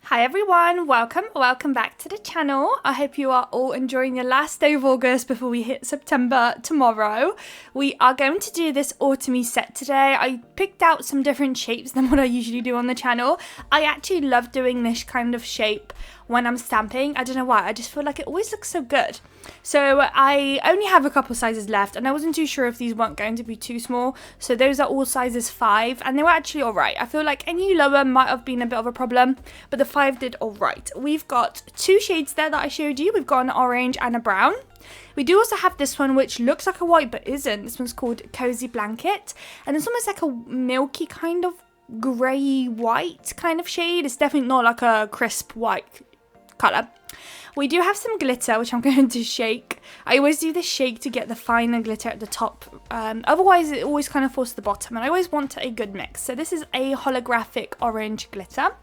Hi everyone, welcome back to the channel. I hope you are all enjoying the last day of August before we hit September tomorrow. We are going to do this autumny set today. I picked out some different shapes than what I usually do on the channel. I actually love doing this kind of shape when I'm stamping. I don't know why, I just feel like it always looks so good. So I only have a couple sizes left and I wasn't too sure if these weren't going to be too small. So those are all sizes 5 and they were actually alright. I feel like any lower might have been a bit of a problem, but the 5 did alright. We've got 2 shades there that I showed you. We've got an orange and a brown. We do also have this one which looks like a white but isn't. This one's called Cozy Blanket and it's almost like a milky kind of grey white kind of shade. It's definitely not like a crisp white colour. We do have some glitter which I'm going to shake. I always do this shake to get the finer glitter at the top, otherwise it always kind of falls to the bottom and I always want a good mix. So this is a holographic orange glitter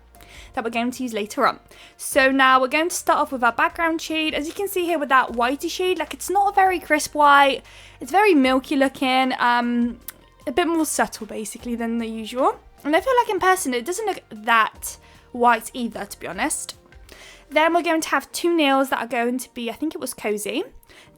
that we're going to use later on. So now we're going to start off with our background shade. As you can see here with that whitey shade, like it's not a very crisp white, it's very milky looking, a bit more subtle basically than the usual. And I feel like in person it doesn't look that white either, to be honest. Then we're going to have 2 nails that are going to be, I think it was Cozy.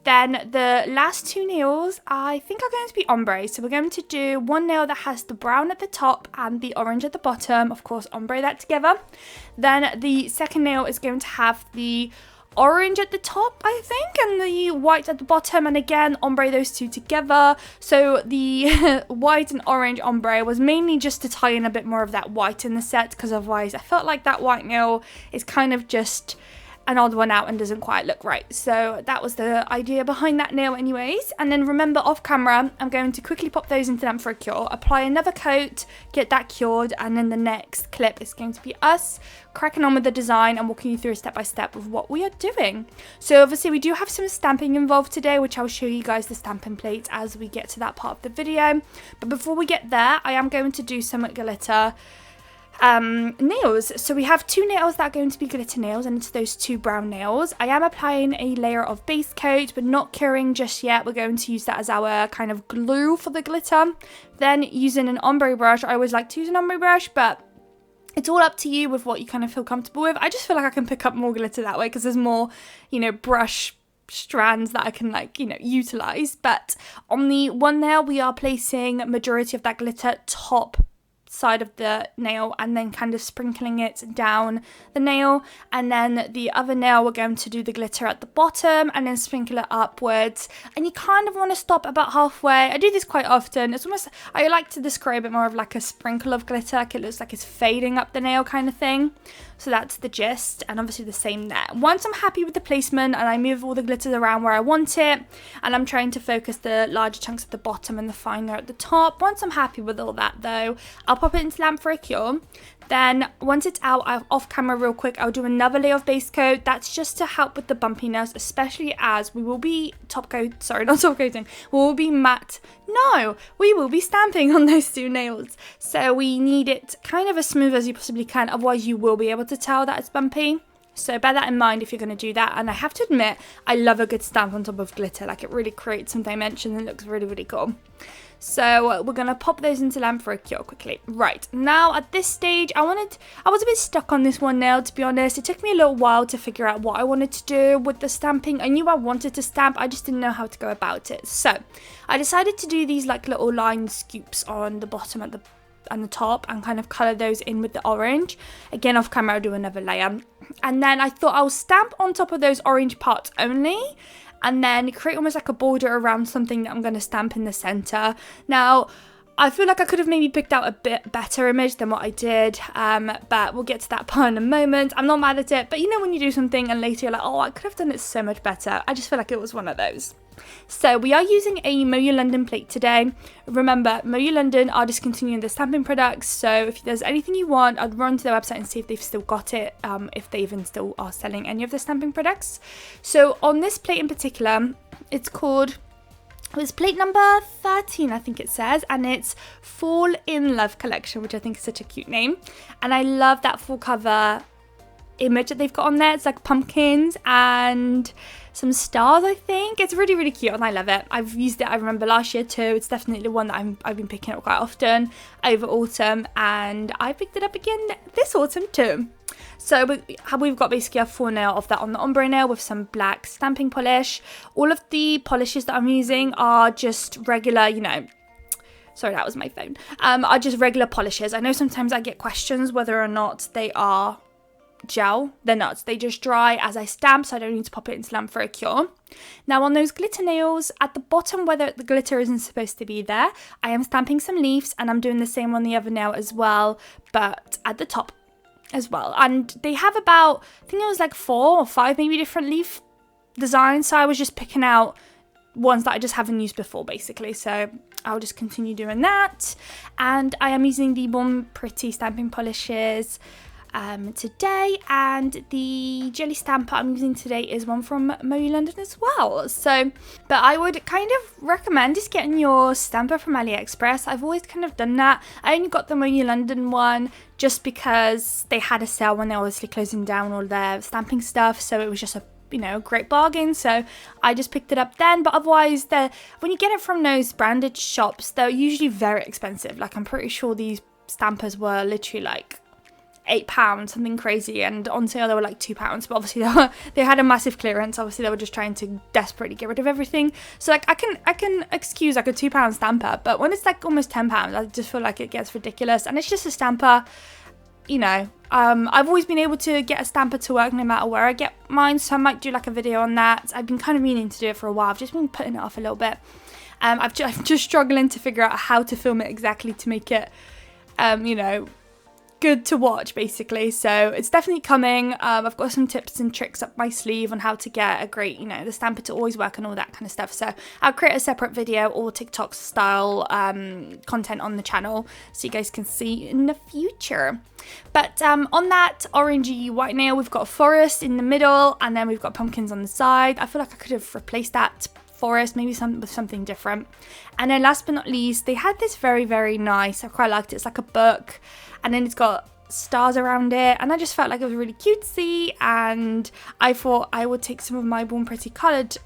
Then the last 2 nails I think are going to be ombre. So we're going to do one nail that has the brown at the top and the orange at the bottom. Of course, ombre that together. Then the second nail is going to have the orange at the top, I think, and the white at the bottom, and again ombre those two together. So the white and orange ombre was mainly just to tie in a bit more of that white in the set, because otherwise I felt like that white nail is kind of just an odd one out and doesn't quite look right. So that was the idea behind that nail anyways. And then remember, off camera I'm going to quickly pop those into them for a cure, apply another coat, get that cured, and then the next clip is going to be us cracking on with the design and walking you through a step by step of what we are doing. So obviously we do have some stamping involved today, which I'll show you guys the stamping plate as we get to that part of the video. But before we get there, I am going to do some glitter nails. So we have 2 nails that are going to be glitter nails, and it's those 2 brown nails. I am applying a layer of base coat but not curing just yet. We're going to use that as our kind of glue for the glitter. Then using an ombre brush, I always like to use an ombre brush, but it's all up to you with what you kind of feel comfortable with. I just feel like I can pick up more glitter that way because there's more, you know, brush strands that I can, like, you know, utilize. But on the one nail we are placing majority of that glitter top side of the nail and then kind of sprinkling it down the nail, and then the other nail we're going to do the glitter at the bottom and then sprinkle it upwards, and you kind of want to stop about halfway. I do this quite often. It's almost, I like to describe it more of like a sprinkle of glitter, like it looks like it's fading up the nail kind of thing. So that's the gist, and obviously the same there. Once I'm happy with the placement and I move all the glitters around where I want it, and I'm trying to focus the larger chunks at the bottom and the finer at the top, once I'm happy with all that though, I'll pop it into lamp for a cure. Then once it's out, off camera real quick, I'll do another layer of base coat. That's just to help with the bumpiness, especially as we will be we will be stamping on those 2 nails. So we need it kind of as smooth as you possibly can, otherwise you will be able to tell that it's bumpy. So bear that in mind if you're going to do that. And I have to admit, I love a good stamp on top of glitter. Like, it really creates some dimension and looks really, really cool. So we're going to pop those into lamp for a cure quickly. Right, now at this stage, I was a bit stuck on this one nail, to be honest. It took me a little while to figure out what I wanted to do with the stamping. I knew I wanted to stamp, I just didn't know how to go about it. So I decided to do these like little line scoops on the bottom and the top and kind of colour those in with the orange. Again, off camera I'll do another layer. And then I thought I'll stamp on top of those orange parts only, and then create almost like a border around something that I'm going to stamp in the centre. Now, I feel like I could have maybe picked out a bit better image than what I did, but we'll get to that part in a moment. I'm not mad at it, but you know when you do something and later you're like, oh, I could have done it so much better. I just feel like it was one of those. So we are using a Moyu London plate today. Remember, Moyu London are discontinuing the stamping products, so if there's anything you want, I'd run to their website and see if they've still got it, if they even still are selling any of the stamping products. So on this plate in particular, it's plate number 13, I think it says, and it's Fall in Love collection, which I think is such a cute name. And I love that full cover image that they've got on there. It's like pumpkins and some stars, I think. It's really, really cute and I love it. I've used it, I remember last year too. It's definitely one that I've been picking up quite often over autumn, and I picked it up again this autumn too. So we've got basically a full nail of that on the ombre nail with some black stamping polish. All of the polishes that I'm using are just regular, sorry, that was my phone, are just regular polishes. I know sometimes I get questions whether or not they are gel. They're not. They just dry as I stamp, so I don't need to pop it into lamp for a cure. Now on those glitter nails, at the bottom where the glitter isn't supposed to be there, I am stamping some leaves, and I'm doing the same on the other nail as well, but at the top as well. And they have about, I think it was like 4 or 5 maybe different leaf designs, so I was just picking out ones that I just haven't used before basically, so I'll just continue doing that. And I am using the Born Pretty stamping polishes today, and the jelly stamper I'm using today is one from Moe London as well. So, but I would kind of recommend just getting your stamper from AliExpress. I've always kind of done that. I only got the Moe London one just because they had a sale when they're obviously closing down all their stamping stuff, so it was just a great bargain, so I just picked it up then. But otherwise, when you get it from those branded shops, they're usually very expensive. Like, I'm pretty sure these stampers were literally like £8, something crazy, and on sale they were like £2, but obviously they had a massive clearance. Obviously they were just trying to desperately get rid of everything, so like I can excuse like a £2 stamper, but when it's like almost £10, I just feel like it gets ridiculous. And it's just a stamper, I've always been able to get a stamper to work no matter where I get mine, so I might do like a video on that. I've been kind of meaning to do it for a while. I've just been putting it off a little bit. I'm just struggling to figure out how to film it exactly to make it good to watch basically, so it's definitely coming. I've got some tips and tricks up my sleeve on how to get a great the stamper to always work and all that kind of stuff, so I'll create a separate video or TikTok style content on the channel so you guys can see in the future. But on that orangey white nail, we've got a forest in the middle, and then we've got pumpkins on the side. I feel like I could have replaced that forest maybe with something different. And then last but not least, they had this very, very nice, I quite liked it, it's like a book, and then it's got stars around it, and I just felt like it was really cutesy, and I thought I would take some of my Born Pretty coloured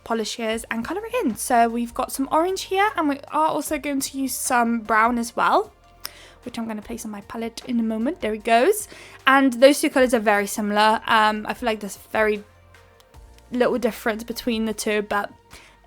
polishes and colour it in. So we've got some orange here, and we are also going to use some brown as well, which I'm going to place on my palette in a moment. There it goes. And those two colours are very similar. I feel like there's very little difference between the two, but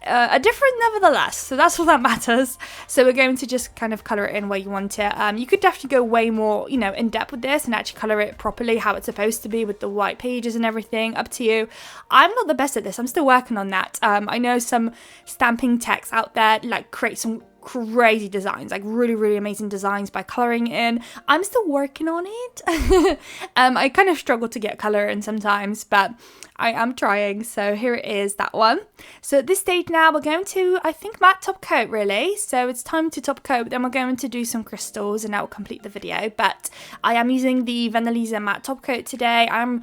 a difference nevertheless, so that's all that matters. So we're going to just kind of colour it in where you want it. You could definitely go way more in depth with this and actually colour it properly how it's supposed to be with the white pages and everything, up to you. I'm not the best at this, I'm still working on that. I know some stamping techs out there like create some crazy designs, like really, really amazing designs by colouring in. I'm still working on it. I kind of struggle to get colour in sometimes, but I am trying. So here it is, that one. So at this stage now, we're going to, I think, matte top coat really. So it's time to top coat, then we're going to do some crystals and that will complete the video. But I am using the Vanillisa matte top coat today. I've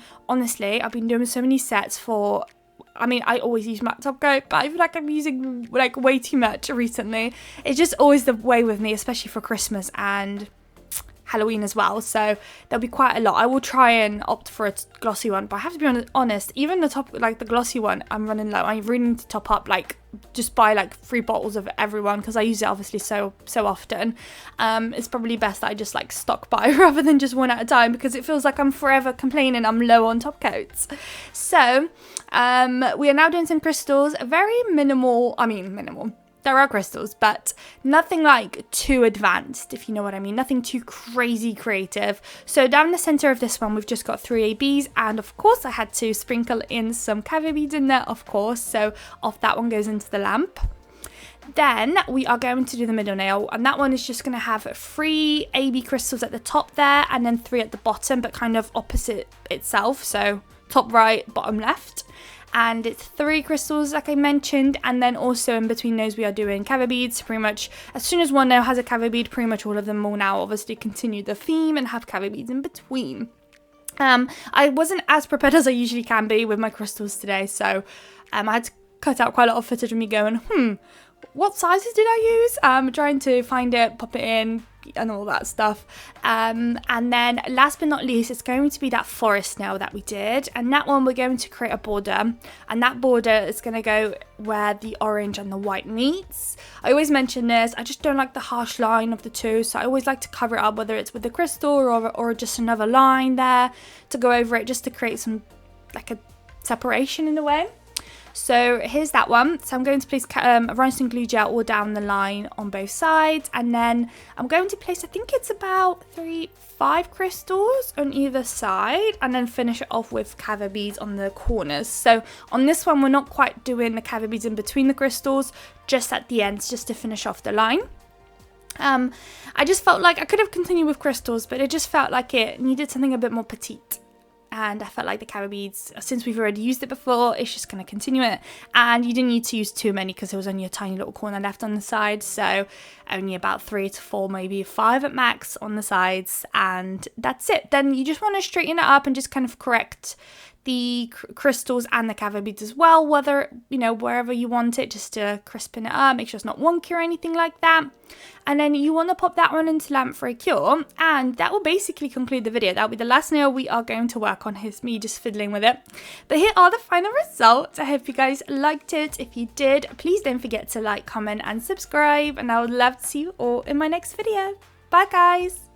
been doing so many sets for, I always use matte top coat, but I feel like I'm using like way too much recently. It's just always the way with me, especially for Christmas and Halloween as well, so there'll be quite a lot. I will try and opt for a glossy one, but I have to be honest, even the glossy one, I'm running low. I really need to top up, just buy 3 bottles of everyone, because I use it obviously so often. It's probably best that I just stock buy rather than just one at a time, because it feels like I'm forever complaining I'm low on top coats. So we are now doing some crystals, very minimal. There are crystals, but nothing too advanced, if you know what I mean. Nothing too crazy creative. So down the center of this one, we've just got 3 ABs, and of course I had to sprinkle in some caviar beads in there, of course. So off that one goes into the lamp. Then we are going to do the middle nail, and that one is just going to have 3 AB crystals at the top there, and then 3 at the bottom, but kind of opposite itself. So top right, bottom left. And it's 3 crystals like I mentioned, and then also in between those we are doing caviar beads. Pretty much as soon as one nail has a caviar bead, pretty much all of them will now obviously continue the theme and have caviar beads in between. I wasn't as prepared as I usually can be with my crystals today, so I had to cut out quite a lot of footage of me going, what sizes did I use? Trying to find it, pop it in, and all that stuff. And then last but not least, it's going to be that forest nail that we did, and that one we're going to create a border, and that border is going to go where the orange and the white meets. I always mention this, I just don't like the harsh line of the two, so I always like to cover it up, whether it's with the crystal or just another line there to go over it, just to create some like a separation in a way. So here's that one. So I'm going to place rhinestone glue gel all down the line on both sides, and then I'm going to place, I think it's about 5 crystals on either side, and then finish it off with caviar beads on the corners. So on this one, we're not quite doing the caviar beads in between the crystals, just at the ends, just to finish off the line. I just felt like I could have continued with crystals, but it just felt like it needed something a bit more petite. And I felt like the caviar beads, since we've already used it before, it's just going to continue it. And you didn't need to use too many because there was only a tiny little corner left on the side. So only about 3 to 4, maybe 5 at max on the sides. And that's it. Then you just want to straighten it up and just kind of correct the crystals and the caviar beads as well, whether, you know, wherever you want it, just to crispen it up, make sure it's not wonky or anything like that. And then you want to pop that one into lamp for a cure, and that will basically conclude the video. That'll be the last nail we are going to work on. Here's me just fiddling with it. But here are the final results. I hope you guys liked it. If you did, please don't forget to like, comment and subscribe, and I would love to see you all in my next video. Bye guys!